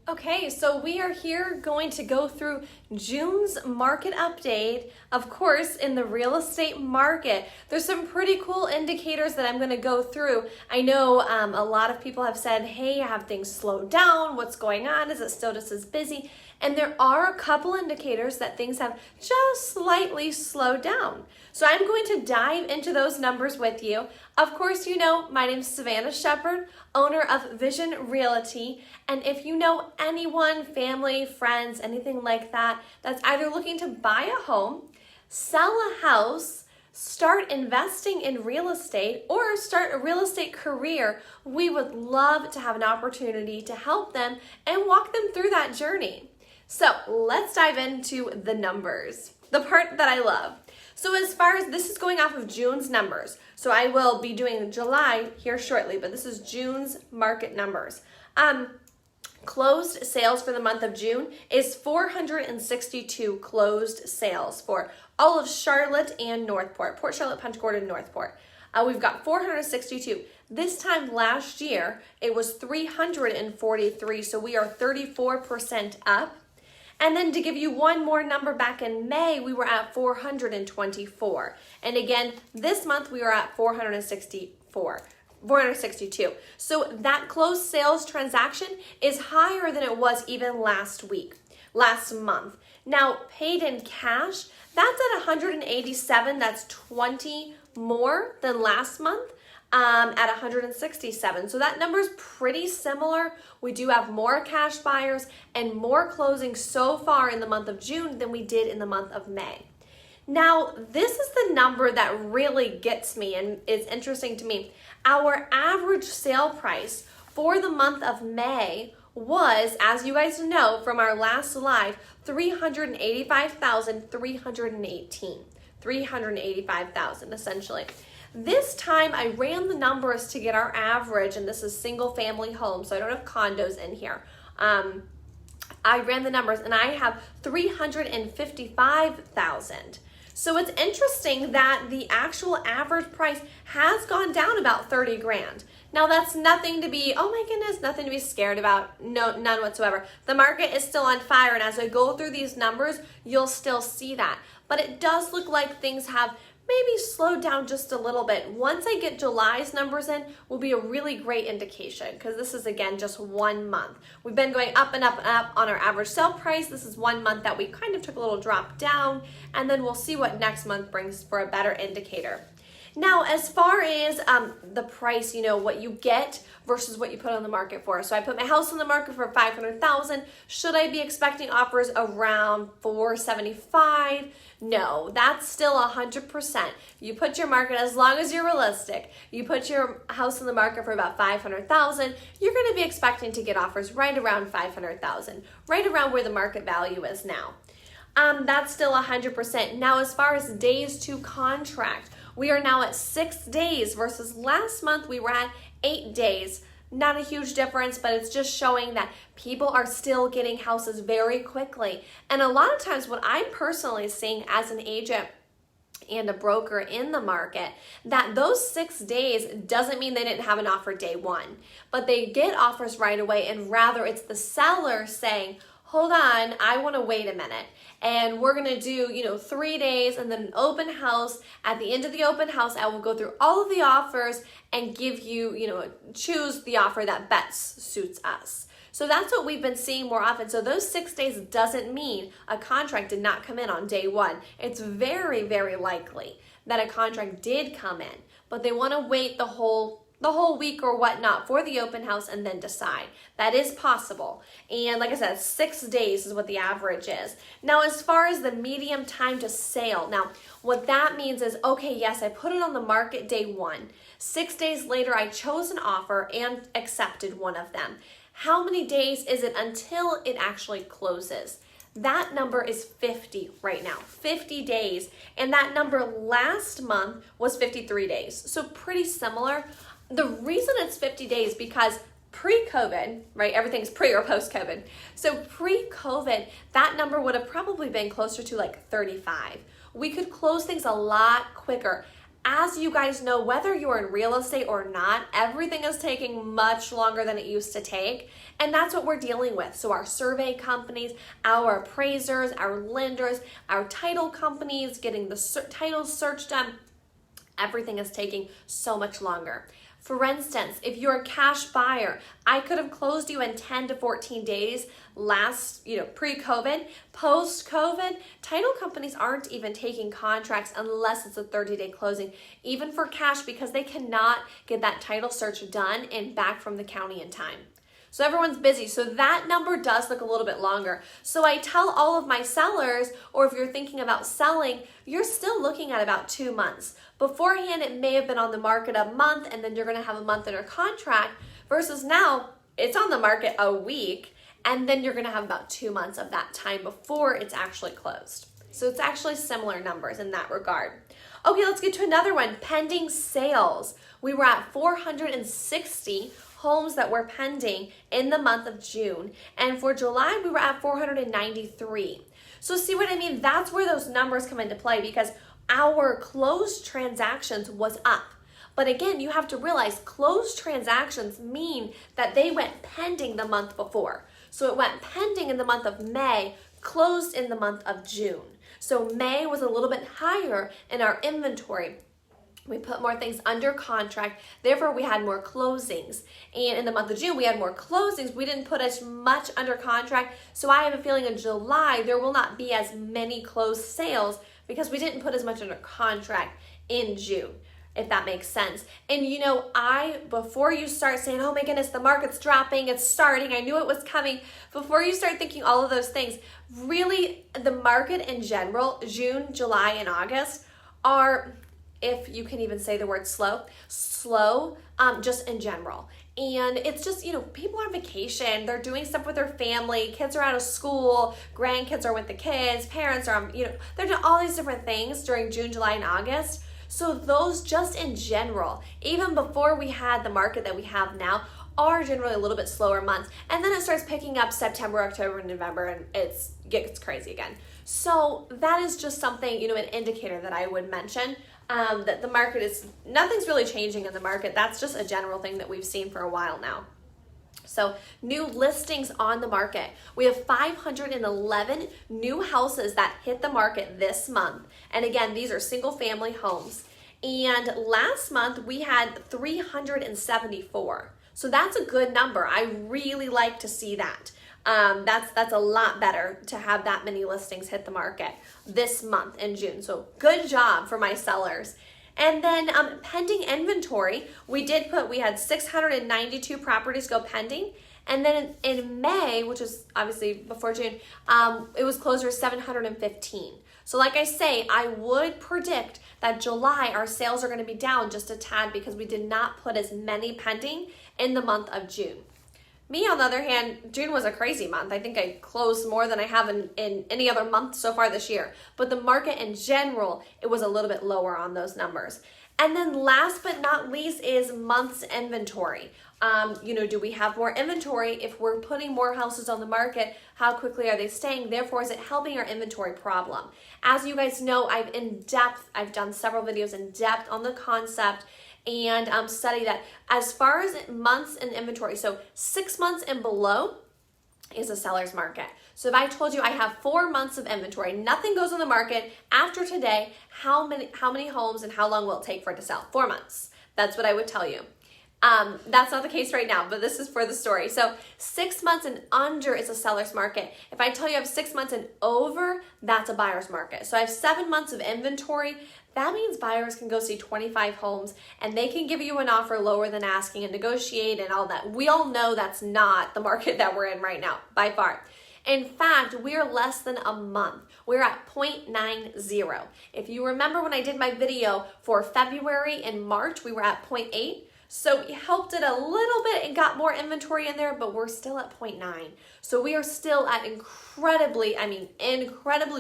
Okay, so we are here going to go through June's market update. Of course, in the real estate market, there's some pretty cool indicators that I'm going to go through. I know a lot of people have said, hey, have things slowed down? What's going on? Is it still just as busy? And there are a couple indicators that things have just slightly slowed down. So I'm going to dive into those numbers with you. Of course, you know, my name's Savannah Shepard, owner of Vision Realty. And if you know anyone, family, friends, anything like that, that's either looking to buy a home, sell a house, start investing in real estate, or start a real estate career, we would love to have an opportunity to help them and walk them through that journey. So let's dive into the numbers, the part that I love. So as far as this is going off of June's numbers, so I will be doing July here shortly, but this is June's market numbers. Closed sales for the month of June is 462 closed sales for all of Charlotte and Northport, Port Charlotte, Punta Gorda, and Northport. We've got 462. This time last year, it was 343, so we are 34% up. And then to give you one more number, back in May, we were at 424. And again, this month we are at 462. So that closed sales transaction is higher than it was even last month. Now, paid in cash, that's at 187. That's 20 more than last month. At 167. So that number's pretty similar. We do have more cash buyers and more closings so far in the month of June than we did in the month of May. Now, this is the number that really gets me and is interesting to me. Our average sale price for the month of May was, as you guys know from our last live, $385,318. $385,000 essentially. This time I ran the numbers to get our average, and this is single family home, so I don't have condos in here. I ran the numbers and I have 355,000. So it's interesting that the actual average price has gone down about 30 grand. Now that's nothing to be, oh my goodness, nothing to be scared about. No, none whatsoever. The market is still on fire, and as I go through these numbers, you'll still see that. But it does look like things have maybe slowed down just a little bit. Once I get July's numbers in, will be a really great indication, because this is, again, just 1 month. We've been going up and up and up on our average sale price. This is 1 month that we kind of took a little drop down, and then we'll see what next month brings for a better indicator. Now, as far as the price, you know, what you get versus what you put on the market for. So I put my house on the market for $500,000. Should I be expecting offers around $475,000? No, that's still 100%. You put your market, as long as you're realistic, you put your house on the market for about $500,000, you're going to be expecting to get offers right around $500,000, right around where the market value is now. That's still 100%. Now, as far as days to contract, we are now at 6 days versus last month we were at 8 days. Not a huge difference, but it's just showing that people are still getting houses very quickly. And a lot of times what I'm personally seeing as an agent and a broker in the market, that those 6 days doesn't mean they didn't have an offer day one, but they get offers right away, and rather it's the seller saying, hold on, I want to wait a minute. And we're going to do, 3 days and then an open house. At the end of the open house, I will go through all of the offers and give you, choose the offer that best suits us. So that's what we've been seeing more often. So those 6 days doesn't mean a contract did not come in on day one. It's very, very likely that a contract did come in, but they want to wait the whole week or whatnot for the open house and then decide. That is possible. And like I said, 6 days is what the average is. Now, as far as the medium time to sale, now what that means is, okay, yes, I put it on the market day one. 6 days later, I chose an offer and accepted one of them. How many days is it until it actually closes? That number is 50 right now, 50 days. And that number last month was 53 days. So pretty similar. The reason it's 50 days because pre-COVID, right, everything's pre or post-COVID. So pre-COVID, that number would have probably been closer to like 35. We could close things a lot quicker. as you guys know, whether you're in real estate or not, everything is taking much longer than it used to take. And that's what we're dealing with. So our survey companies, our appraisers, our lenders, our title companies, getting the title search done, everything is taking so much longer. For instance, if you're a cash buyer, I could have closed you in 10 to 14 days pre-COVID. Post-COVID, title companies aren't even taking contracts unless it's a 30-day closing, even for cash, because they cannot get that title search done and back from the county in time. So everyone's busy. So that number does look a little bit longer. So I tell all of my sellers, or if you're thinking about selling, you're still looking at about 2 months. Beforehand, it may have been on the market a month, and then you're going to have a month under contract, versus now it's on the market a week, and then you're going to have about 2 months of that time before it's actually closed. So it's actually similar numbers in that regard. Okay, let's get to another one. Pending sales. We were at 460 homes that were pending in the month of June. And for July, we were at 493. So see what I mean? That's where those numbers come into play, because our closed transactions was up. But again, you have to realize closed transactions mean that they went pending the month before. So it went pending in the month of May, closed in the month of June. So May was a little bit higher in our inventory. We put more things under contract, therefore we had more closings. And in the month of June, we had more closings. We didn't put as much under contract. So I have a feeling in July, there will not be as many closed sales because we didn't put as much under contract in June, if that makes sense. And before you start saying, oh my goodness, the market's dropping, it's starting, I knew it was coming, before you start thinking all of those things, really the market in general, June, July, and August are, if you can even say the word slow, just in general. And it's just, people are on vacation, they're doing stuff with their family, kids are out of school, grandkids are with the kids, parents are, they're doing all these different things during June, July, and August. So those just in general, even before we had the market that we have now, are generally a little bit slower months. And then it starts picking up September, October, and November, and it gets crazy again. So that is just something, an indicator that I would mention. That the market nothing's really changing in the market. That's just a general thing that we've seen for a while now. So new listings on the market. We have 511 new houses that hit the market this month. And again, these are single family homes. And last month we had 374. So that's a good number. I really like to see that. That's a lot better to have that many listings hit the market this month in June. So good job for my sellers. And then pending inventory, we had 692 properties go pending. And then in May, which is obviously before June, it was closer to 715. So like I say, I would predict that July, our sales are going to be down just a tad because we did not put as many pending in the month of June. Me, on the other hand, June was a crazy month. I think I closed more than I have in any other month so far this year. But the market in general, it was a little bit lower on those numbers. And then last but not least is months inventory. Do we have more inventory? If we're putting more houses on the market, how quickly are they staying? Therefore, is it helping our inventory problem? As you guys know, I've done several videos in depth on the concept and study that as far as months in inventory, so 6 months and below is a seller's market. So if I told you I have 4 months of inventory, nothing goes on the market after today, how many homes and how long will it take for it to sell? 4 months. That's what I would tell you. That's not the case right now, but this is for the story. So 6 months and under is a seller's market. If I tell you I have 6 months and over, that's a buyer's market. So I have 7 months of inventory. That means buyers can go see 25 homes and they can give you an offer lower than asking and negotiate and all that. We all know that's not the market that we're in right now, by far. In fact, we're less than a month. We're at 0.90. If you remember when I did my video for February and March, we were at 0.8. So we helped it a little bit and got more inventory in there, but we're still at 0.9. So we are still at incredibly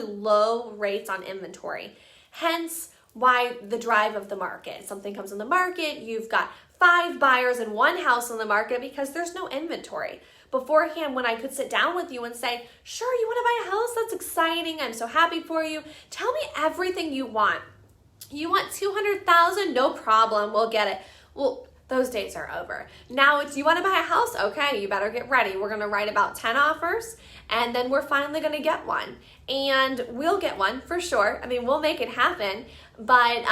low rates on inventory. Hence why the drive of the market. Something comes on the market, you've got 5 buyers and 1 house on the market because there's no inventory. Beforehand, when I could sit down with you and say, sure, you want to buy a house? That's exciting. I'm so happy for you. Tell me everything you want. You want 200,000? No problem, we'll get it. Well, those days are over. Now it's, you want to buy a house? Okay, you better get ready. We're going to write about 10 offers, and then we're finally going to get one. And we'll get one for sure. I mean, we'll make it happen, but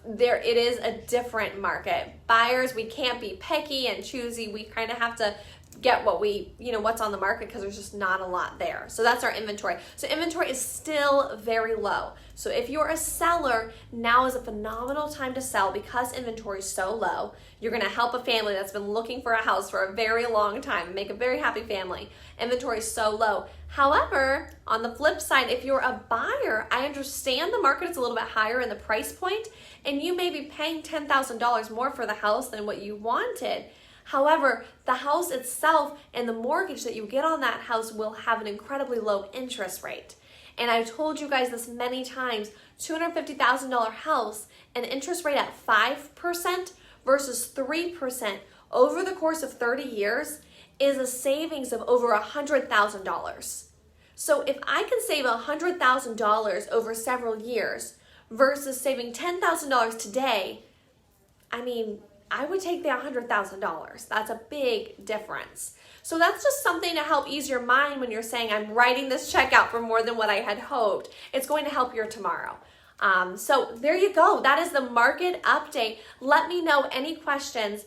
it is a different market. Buyers, we can't be picky and choosy. We kind of have to get what what's on the market, because there's just not a lot there. So that's our inventory. So inventory is still very low. So if you're a seller, now is a phenomenal time to sell because inventory is so low. You're gonna help a family that's been looking for a house for a very long time, make a very happy family. Inventory is so low. However, on the flip side, if you're a buyer, I understand the market is a little bit higher in the price point, and you may be paying $10,000 more for the house than what you wanted. However, the house itself and the mortgage that you get on that house will have an incredibly low interest rate. And I've told you guys this many times, $250,000 house, an interest rate at 5% versus 3% over the course of 30 years is a savings of over $100,000. So if I can save $100,000 over several years versus saving $10,000 today, I mean, I would take the $100,000. That's a big difference. So that's just something to help ease your mind when you're saying, I'm writing this check out for more than what I had hoped. It's going to help your tomorrow. So there you go. That is the market update. Let me know any questions.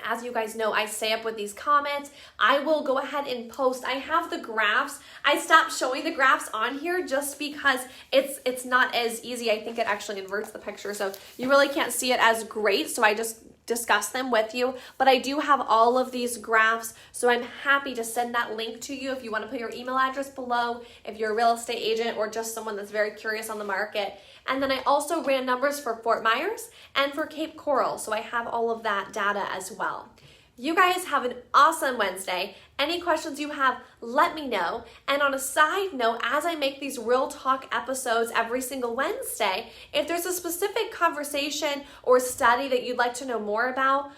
As you guys know, I stay up with these comments. I will go ahead and post. I have the graphs. I stopped showing the graphs on here just because it's not as easy. I think it actually inverts the picture, so you really can't see it as great. So I just discuss them with you, but I do have all of these graphs, so I'm happy to send that link to you if you want to put your email address below, if you're a real estate agent or just someone that's very curious on the market. And then I also ran numbers for Fort Myers and for Cape Coral, so I have all of that data as well. You guys have an awesome Wednesday. Any questions you have, let me know. And on a side note, as I make these Real Talk episodes every single Wednesday, if there's a specific conversation or study that you'd like to know more about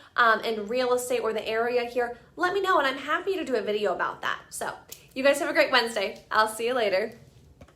in real estate or the area here, let me know, and I'm happy to do a video about that. So you guys have a great Wednesday. I'll see you later.